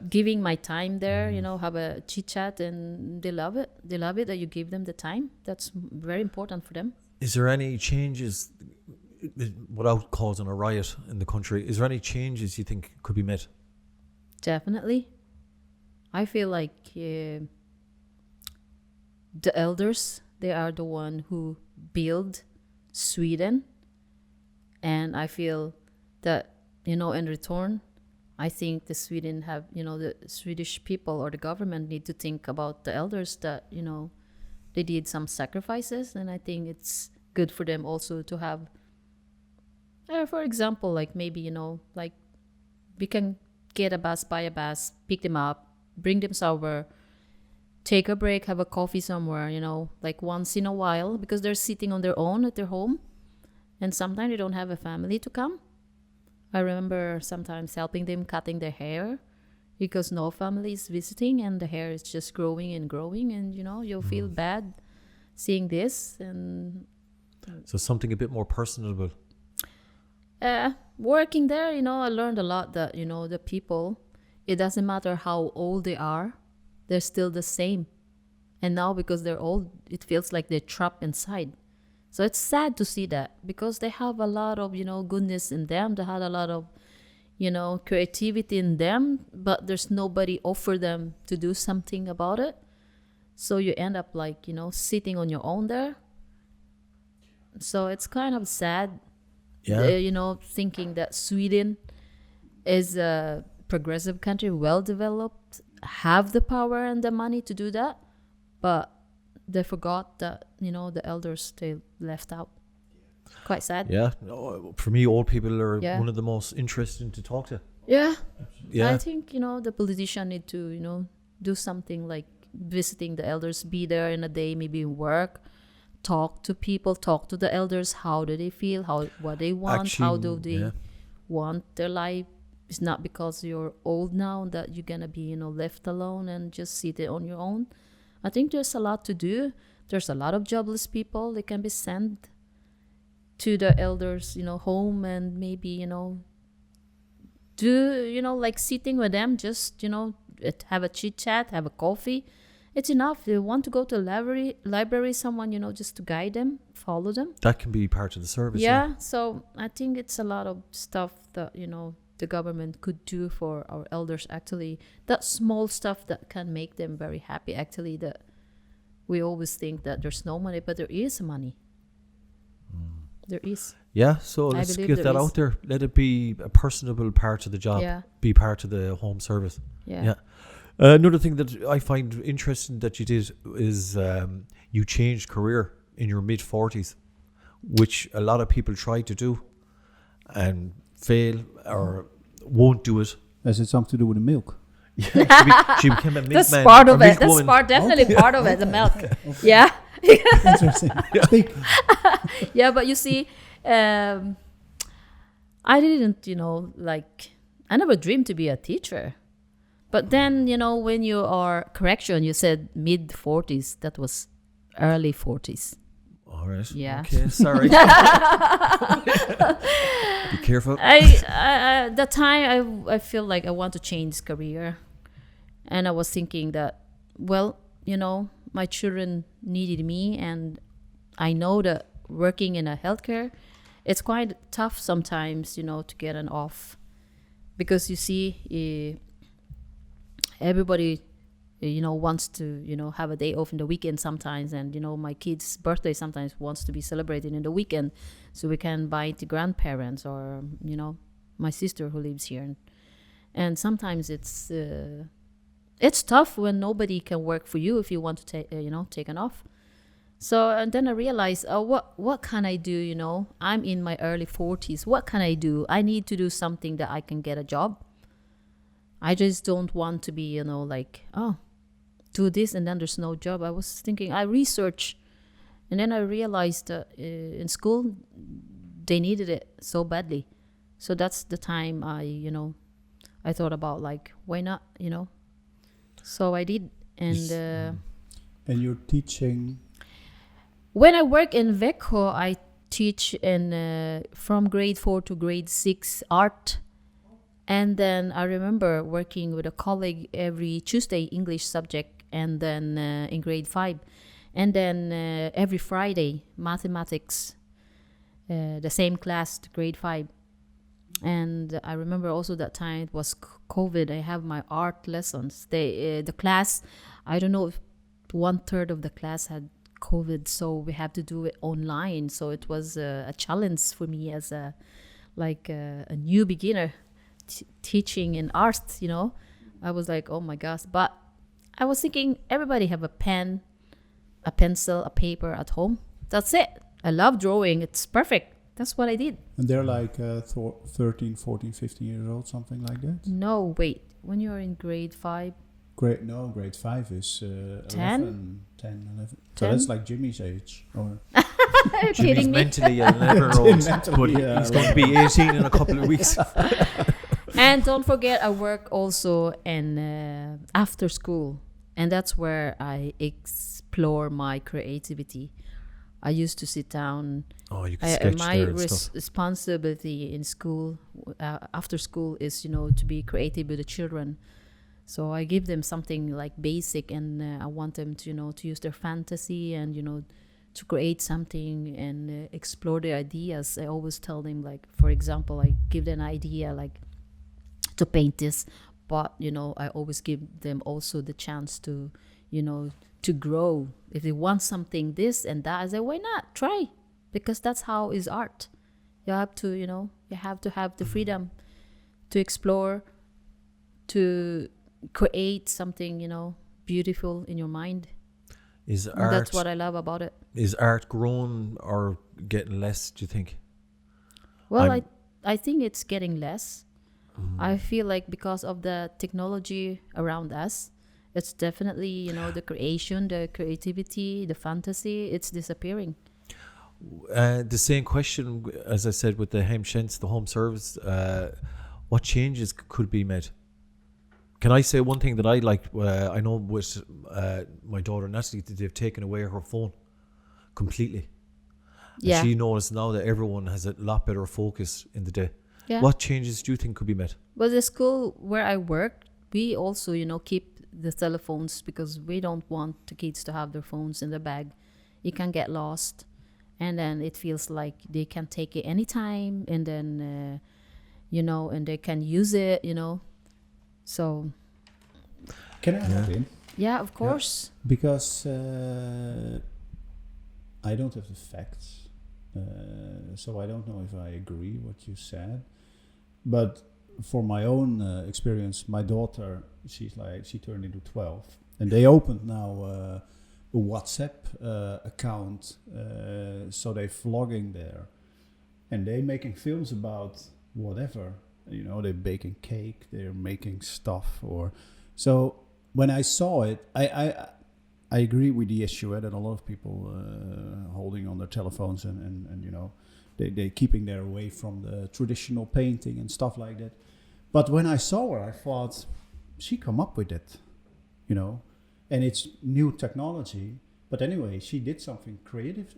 Speaker 5: giving my time there, have a chit chat, and they love it that you give them the time. That's very important for them.
Speaker 1: Is there any changes, without causing a riot in the country, is there any changes you think could be made?
Speaker 5: Definitely. I feel like the elders, they are the one who build Sweden, and I feel that in return, I think the Sweden have the Swedish people or the government need to think about the elders that they did some sacrifices, and I think it's good for them also to have for example, like maybe like we can get a bus, buy a bus, pick them up, bring them somewhere, take a break, have a coffee somewhere, like once in a while, because they're sitting on their own at their home, and sometimes they don't have a family to come. I remember sometimes helping them cutting their hair because no family is visiting, and the hair is just growing and growing, and you'll feel bad seeing this. And
Speaker 1: So something a bit more personable.
Speaker 5: working there, I learned a lot that the people, it doesn't matter how old they are, they're still the same. And now because they're old, it feels like they're trapped inside. So it's sad to see that, because they have a lot of goodness in them. They had a lot of creativity in them, but there's nobody offer them to do something about it. So you end up like sitting on your own there. So it's kind of sad.
Speaker 1: Yeah.
Speaker 5: Thinking that Sweden is a progressive country, well developed, have the power and the money to do that, but they forgot that the elders, they left out. Quite sad.
Speaker 1: Yeah. No, for me, old people are
Speaker 5: Yeah.
Speaker 1: one of the most interesting to talk to.
Speaker 5: Yeah.
Speaker 1: Yeah.
Speaker 5: I think the politician need to do something like visiting the elders, be there in a day, maybe work, talk to people, talk to the elders. How do they feel? What they want?
Speaker 1: Actually,
Speaker 5: how do they
Speaker 1: yeah.
Speaker 5: want their life? It's not because you're old now that you're gonna be left alone and just sit there on your own. I think there's a lot to do. There's a lot of jobless people. They can be sent to the elders home, and maybe do like sitting with them, just have a chit chat, have a coffee. It's enough. They want to go to a library, someone just to guide them, follow them.
Speaker 1: That can be part of the service.
Speaker 5: Yeah, so I think it's a lot of stuff that the government could do for our elders. Actually, that small stuff that can make them very happy. Actually, that we always think that there's no money, but there is money. There is.
Speaker 1: Yeah, so
Speaker 5: I
Speaker 1: let's
Speaker 5: believe
Speaker 1: get
Speaker 5: there
Speaker 1: that
Speaker 5: is.
Speaker 1: out there. Let it be a personable part of the job.
Speaker 5: Yeah.
Speaker 1: Be part of the home service.
Speaker 5: Yeah.
Speaker 1: Yeah. Another thing that I find interesting that you did is you changed career in your mid-40s, which a lot of people try to do and fail or won't do it.
Speaker 4: Has it something to do with the milk?
Speaker 1: She became a
Speaker 5: That's
Speaker 1: milkman.
Speaker 5: part
Speaker 1: or
Speaker 5: of it. That's
Speaker 1: milkwoman.
Speaker 5: part, definitely part of it. The milk. Yeah.
Speaker 4: Interesting. Speak.
Speaker 5: Yeah, but you see, I didn't, I never dreamed to be a teacher. But then, when you are, correction, you said mid-40s. That was early 40s.
Speaker 1: All right.
Speaker 5: Yeah.
Speaker 1: Okay, sorry. Be careful.
Speaker 5: That time, I feel like I want to change career. And I was thinking that, well, my children needed me. And I know that working in a healthcare, it's quite tough sometimes, to get an off. Because you see, everybody, wants to, have a day off in the weekend sometimes. And, my kid's birthday sometimes wants to be celebrated in the weekend. So we can buy to grandparents or, my sister who lives here. And sometimes it's tough when nobody can work for you if you want to take an off. So, and then I realized, what can I do? I'm in my early 40s. What can I do? I need to do something that I can get a job. I just don't want to be, do this and then there's no job. I was thinking, I researched, and then I realized that in school, they needed it so badly. So that's the time I thought about, why not, So I did. And
Speaker 4: And you're teaching.
Speaker 5: when I work in VECO, I teach from grade 4 to grade 6 art. And then I remember working with a colleague every Tuesday, English subject, and then in grade 5. And then every Friday, mathematics, the same class, grade 5. And I remember also that time it was COVID. I have my art lessons. The class, I don't know if 1/3 of the class had COVID, so we have to do it online. So it was a challenge for me as a new beginner teaching in art. I was like, oh my gosh. But I was thinking, everybody have a pen, a pencil, a paper at home. That's it. I love drawing. It's perfect. That's what I did.
Speaker 4: And they're like 13, 14, 15 years old, something like that?
Speaker 5: No, wait. When you're in grade 5,
Speaker 4: Grade 5 is
Speaker 5: 10?
Speaker 4: 11, 10, 11. So
Speaker 5: 10?
Speaker 4: that's like Jimmy's age. Or
Speaker 5: Are you
Speaker 1: Jimmy's
Speaker 5: kidding me?
Speaker 1: mentally an 11-year-old, but
Speaker 4: Yeah,
Speaker 1: he's going to be 18 in a couple of weeks.
Speaker 5: And don't forget, I work also in after school. And that's where I explore my creativity. I used to sit down.
Speaker 1: Oh, you can sketch
Speaker 5: my
Speaker 1: there and stuff.
Speaker 5: responsibility in school, after school, is to be creative with the children. So I give them something like basic, and I want them to to use their fantasy and to create something and explore their ideas. I always tell them, like, for example, I give them an idea like to paint this, but I always give them also the chance to to grow. If they want something this and that, I say, why not try? Because that's how is art. You have to you have to have the freedom to explore, to create something beautiful in your mind.
Speaker 1: Is
Speaker 5: And
Speaker 1: art,
Speaker 5: that's what I love about it.
Speaker 1: is art growing or getting less, do you think?
Speaker 5: Well, I think it's getting less. I feel like because of the technology around us, it's definitely the creation, the creativity, the fantasy, it's disappearing.
Speaker 1: The same question, as I said, with the Heimtjänst, the home service, what changes could be made? Can I say one thing that I like? I know with my daughter Natalie, that they've taken away her phone completely.
Speaker 5: Yeah.
Speaker 1: And she knows now that everyone has a lot better focus in the day.
Speaker 5: Yeah.
Speaker 1: What changes do you think could be made?
Speaker 5: Well, the school where I work, we also, keep the telephones because we don't want the kids to have their phones in the bag. It can get lost. And then it feels like they can take it anytime. And then, and they can use it, So,
Speaker 4: can I add in?
Speaker 5: yeah, of course.
Speaker 4: Because I don't have the facts, So I don't know if I agree what you said, but for my own experience, my daughter, she turned into 12, and they opened now a WhatsApp account, so they're vlogging there, and they're making films about whatever. You know, they're baking cake, they're making stuff, or so. When I saw it, I agree with the issue that a lot of people holding on their telephones and you know, they keeping their away from the traditional painting and stuff like that. But when I saw her, I thought she come up with it, you know, and it's new technology. But anyway, she did something creativity.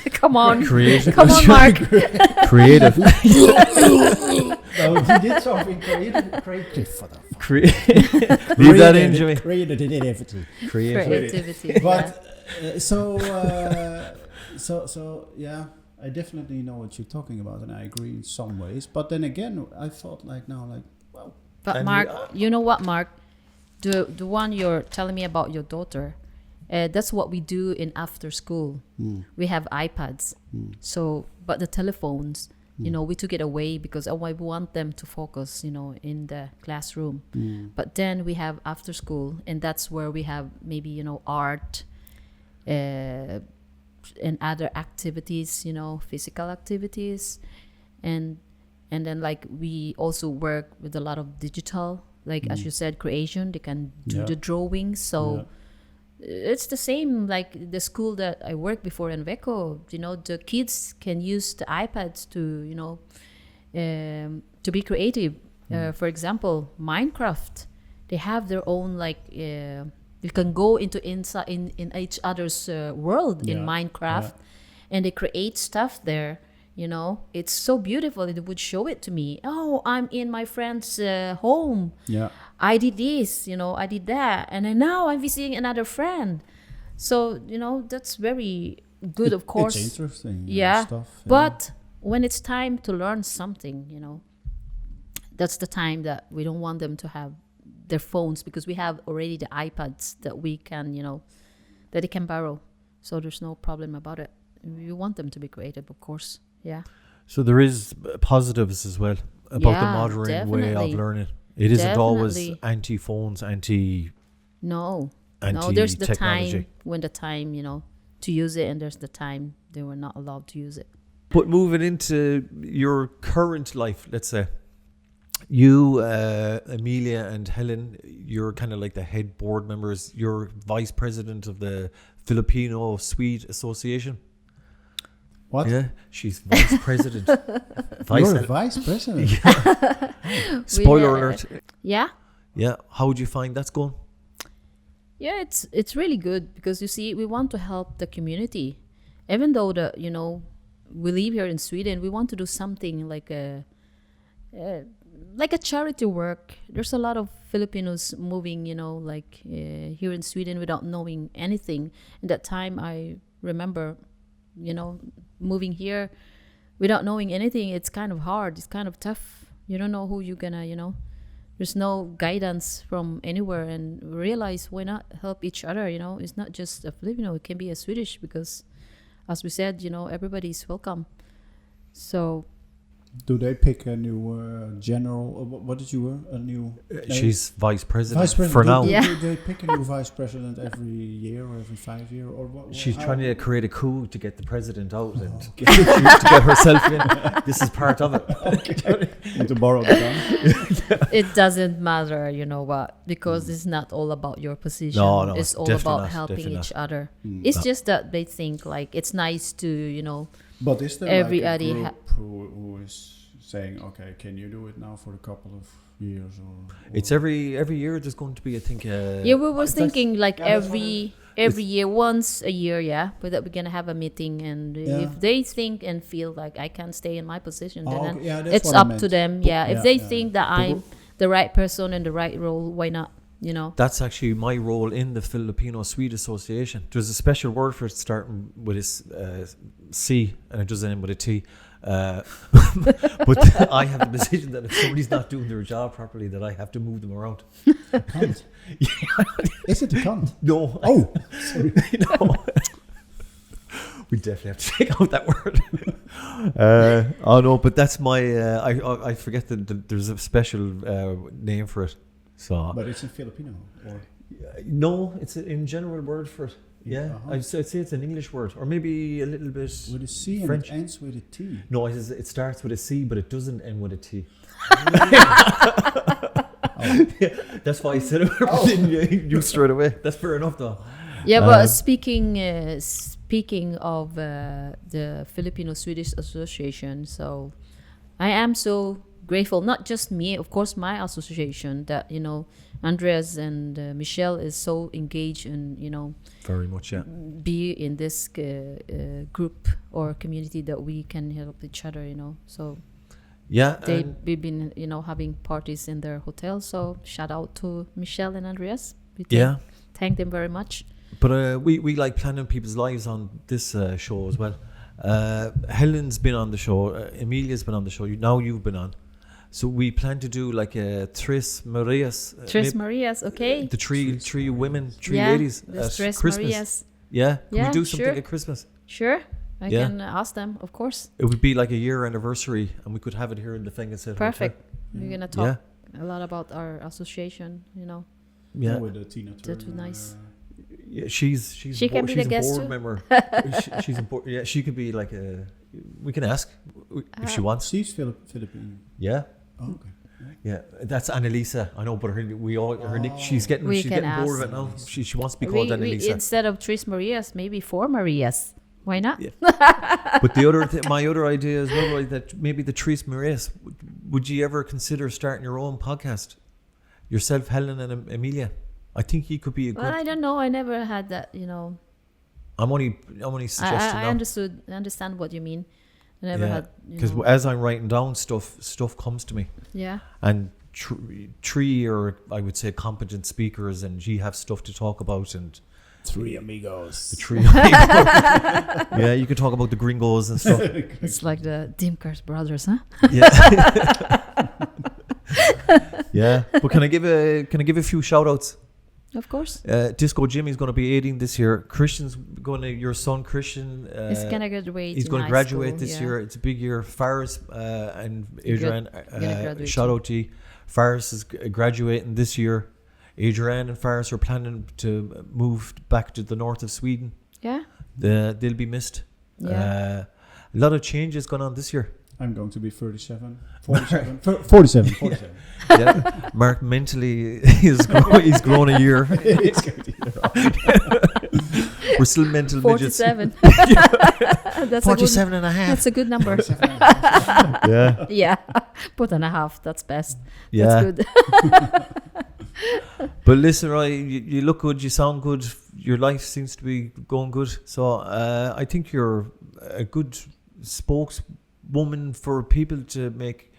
Speaker 5: Come on.
Speaker 1: Creative.
Speaker 5: Come on, Mark.
Speaker 1: Creative.
Speaker 4: No, he did something creative for the
Speaker 1: Leave that in, Jimmy.
Speaker 4: creativity.
Speaker 5: Creativity.
Speaker 4: But so yeah, I definitely know what you're talking about, and I agree in some ways. But then again, I thought well.
Speaker 5: But
Speaker 1: And
Speaker 5: Mark,
Speaker 1: we-
Speaker 5: you know what, Mark? The one you're telling me about your daughter, that's what we do in after school. We have iPads. So, but the telephones, you know, we took it away because we want them to focus, you know, in the classroom. But then we have after school, and that's where we have maybe, you know, art and other activities, you know, physical activities. And then like we also work with a lot of digital, like as you said, creation. They can do the drawings. So it's the same like the school that I worked before in Veco. You know, the kids can use the iPads to, you know, to be creative. For example, Minecraft. They have their own like you can go into inside in each other's world in Minecraft, and they create stuff there. You know, it's so beautiful. It would show it to me. Oh, I'm in my friend's home.
Speaker 4: Yeah.
Speaker 5: I did this, you know, I did that. And then now I'm visiting another friend. So, you know, that's very good, of course.
Speaker 4: It's interesting.
Speaker 5: Yeah.
Speaker 4: Stuff,
Speaker 5: But when it's time to learn something, you know, that's the time that we don't want them to have their phones, because we have already the iPads that we can, you know, that they can borrow. So there's no problem about it. We want them to be creative, of course. Yeah.
Speaker 1: So there is positives as well about the
Speaker 5: Yeah,
Speaker 1: modern way of
Speaker 5: definitely.
Speaker 1: learning. It isn't always
Speaker 5: Definitely.
Speaker 1: anti-phones,
Speaker 5: No, no, there's the
Speaker 1: anti-technology.
Speaker 5: time when the time, you know, to use it, and there's the time they were not allowed to use it.
Speaker 1: But moving into your current life, let's say, you, Amelia and Helen, you're kind of like the head board members. You're vice president of the Filipino-Swede Association.
Speaker 4: What?
Speaker 1: Yeah, she's vice president.
Speaker 4: You're a vice president.
Speaker 1: Spoiler
Speaker 5: We,
Speaker 1: alert.
Speaker 5: Yeah.
Speaker 1: Yeah, how would you find that's going?
Speaker 5: Yeah, it's really good, because you see, we want to help the community, even though you know, we live here in Sweden. We want to do something like a charity work. There's a lot of Filipinos moving, you know, like here in Sweden without knowing anything. In that time, I remember, you know, moving here without knowing anything. It's kind of hard. It's kind of tough. You don't know who you're gonna, you know. There's no guidance from anywhere, and realize why not help each other, you know. It's not just a Filipino, it can be a Swedish, because as we said, you know, everybody's welcome. So
Speaker 4: Do they pick a new general? What did you were? A new.
Speaker 1: She's vice president,
Speaker 4: vice president
Speaker 1: for now.
Speaker 5: Yeah.
Speaker 4: Do they pick a new vice president every year or every 5 years, or what?
Speaker 1: She's
Speaker 4: how-
Speaker 1: trying to create a coup to get the president out and to get herself in. This is part of it.
Speaker 4: And to borrow the gun.
Speaker 5: it doesn't matter, you know what, because it's not all about your position.
Speaker 1: No,
Speaker 5: it's all
Speaker 1: definitely
Speaker 5: about
Speaker 1: not,
Speaker 5: helping
Speaker 1: definitely
Speaker 5: each
Speaker 1: not.
Speaker 5: other. It's just that they think like it's nice to, you know,
Speaker 4: But is there
Speaker 5: Everybody
Speaker 4: like a group who is saying, okay, can you do it now for a couple of years, or
Speaker 1: It's every year there's going to be, I think.
Speaker 5: yeah, we were thinking like
Speaker 4: yeah, that's
Speaker 5: every year, once a year, yeah, but that we're gonna have a meeting, and if they think and feel like I can stay in my position, then
Speaker 4: okay. Yeah, that's
Speaker 5: it's
Speaker 4: what I
Speaker 5: up to
Speaker 4: meant.
Speaker 5: them. Yeah, if they
Speaker 4: yeah.
Speaker 5: think that I'm the right person in the right role, why not? You know.
Speaker 1: That's actually my role in the Filipino-Swede Association. There's a special word for it starting with a C and it does end with a T. But I have the decision that if somebody's not doing their job properly, that I have to move them around.
Speaker 4: Cunt. Is it a cunt?
Speaker 1: No.
Speaker 4: Oh, sorry.
Speaker 1: No. We definitely have to take out that word. Oh no, but that's my. I forget that there's a special name for it. So
Speaker 4: But it's in Filipino, or
Speaker 1: no, it's in general word for it. Yeah,
Speaker 4: Uh-huh.
Speaker 1: I'd say it's an English word, or maybe a little bit
Speaker 4: with a C
Speaker 1: French.
Speaker 4: and it ends with a T.
Speaker 1: No, it starts with a C, but it doesn't end with a T. Yeah, that's why I said it. You straight away. That's fair enough, though.
Speaker 5: Yeah, but speaking of the Filipino Swedish Association, so I am so grateful. Not just me, of course, my association. That Andreas and Michelle is so engaged and
Speaker 1: Very much, yeah.
Speaker 5: be in this group or community that we can help each other. So
Speaker 1: Yeah,
Speaker 5: we've been having parties in their hotel. So shout out to Michelle and Andreas. We thank them very much.
Speaker 1: But we like planning people's lives on this show as well. Helen's been on the show. Emilia's been on the show. Now you've been on. So we plan to do like a Tres Marias.
Speaker 5: Tres Marias, okay.
Speaker 1: The three women, ladies
Speaker 5: the
Speaker 1: at
Speaker 5: Tres
Speaker 1: Christmas.
Speaker 5: Marias.
Speaker 1: Yeah, can
Speaker 5: Yeah,
Speaker 1: we do something
Speaker 5: sure.
Speaker 1: at Christmas?
Speaker 5: Sure, I
Speaker 1: Yeah.
Speaker 5: can ask them, of course.
Speaker 1: It would be like a year anniversary, and we could have it here in the Fengenset
Speaker 5: Perfect.
Speaker 1: Hotel.
Speaker 5: We're gonna talk a lot about our association.
Speaker 1: Yeah,
Speaker 4: With the Tina Turner.
Speaker 5: Too nice.
Speaker 1: yeah. She's
Speaker 5: She can be
Speaker 1: she's
Speaker 5: the
Speaker 1: a
Speaker 5: guest
Speaker 1: board
Speaker 5: too.
Speaker 1: member. She's a board. Yeah, she could be like a. We can ask if she wants.
Speaker 4: She's Philippine.
Speaker 1: Yeah.
Speaker 4: Oh, okay.
Speaker 1: Yeah, that's Annalisa. I know, but she's getting
Speaker 5: We
Speaker 1: she's
Speaker 5: can
Speaker 1: getting bored of
Speaker 5: ask.
Speaker 1: it now. She wants to be called Annalisa.
Speaker 5: Instead of Tres Marias, maybe 4 Marias. Why not?
Speaker 1: Yeah. But the other my other idea as well, right, that maybe the Tres Marias. Would you ever consider starting your own podcast? Yourself, Helen, and Emilia. I think you could be a good.
Speaker 5: Well, I don't know. I never had that.
Speaker 1: I'm only suggesting
Speaker 5: I
Speaker 1: now.
Speaker 5: understand what you mean. I never
Speaker 1: Yeah,
Speaker 5: had.
Speaker 1: because as I'm writing down stuff comes to me,
Speaker 5: Yeah.
Speaker 1: and three or I would say competent speakers, and you have stuff to talk about, and
Speaker 4: Three amigos.
Speaker 1: the three. Yeah, you can talk about the gringos and stuff.
Speaker 5: It's like the Dimkers brothers, huh?
Speaker 1: Yeah. Yeah, but can I give a few shout outs?
Speaker 5: Of course.
Speaker 1: Disco Jimmy's going to be 18 this year. Christian's your son Christian.
Speaker 5: He's gonna graduate.
Speaker 1: He's
Speaker 5: in
Speaker 1: going to
Speaker 5: high
Speaker 1: graduate
Speaker 5: school,
Speaker 1: this
Speaker 5: yeah.
Speaker 1: year. It's a big year. Faris and Adrian,
Speaker 5: graduate
Speaker 1: shout out to you. Faris is graduating this year. Adrian and Faris are planning to move back to the north of Sweden.
Speaker 5: Yeah.
Speaker 1: They'll be missed.
Speaker 5: Yeah.
Speaker 1: A lot of changes going on this year.
Speaker 4: I'm going to be 47. 47.
Speaker 1: Yeah. Mark mentally he's grown a year. We're still mental midgets.
Speaker 5: 47. That's
Speaker 1: 47 and a half.
Speaker 5: That's a good number.
Speaker 1: Yeah.
Speaker 5: Yeah. Put and a half. That's best.
Speaker 1: Yeah.
Speaker 5: That's good.
Speaker 1: But listen, right, you look good, you sound good, your life seems to be going good. So I think you're a good spokeswoman for people to make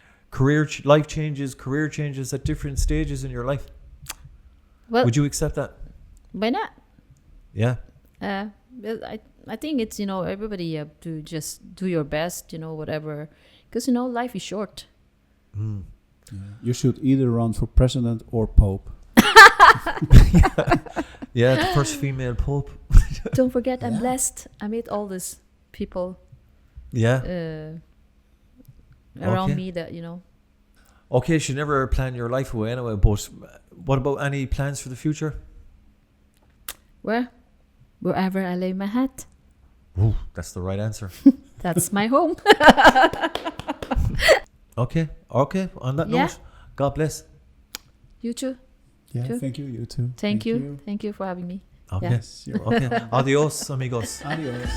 Speaker 1: life changes, career changes at different stages in your life.
Speaker 5: Well,
Speaker 1: Would you accept that?
Speaker 5: why not?
Speaker 1: Yeah.
Speaker 5: Well, I think it's everybody have to just do your best, whatever, because life is short.
Speaker 1: Mm.
Speaker 4: You should either run for president or pope.
Speaker 1: Yeah, the first female pope.
Speaker 5: Don't forget, I'm blessed. I met all these people
Speaker 1: Yeah.
Speaker 5: around
Speaker 1: Okay.
Speaker 5: me that
Speaker 1: Okay, you should never plan your life away anyway, but what about any plans for the future?
Speaker 5: wherever I lay my hat,
Speaker 1: Ooh, that's the right answer.
Speaker 5: that's my home.
Speaker 1: Okay. On that
Speaker 5: Yeah.
Speaker 1: note, God bless.
Speaker 5: You too.
Speaker 4: Yeah,
Speaker 5: Sure.
Speaker 4: thank you. You too.
Speaker 5: Thank you. Thank you for having me.
Speaker 1: Okay.
Speaker 5: Yeah.
Speaker 4: Yes, you're
Speaker 1: Okay. Adios, amigos.
Speaker 4: Adios.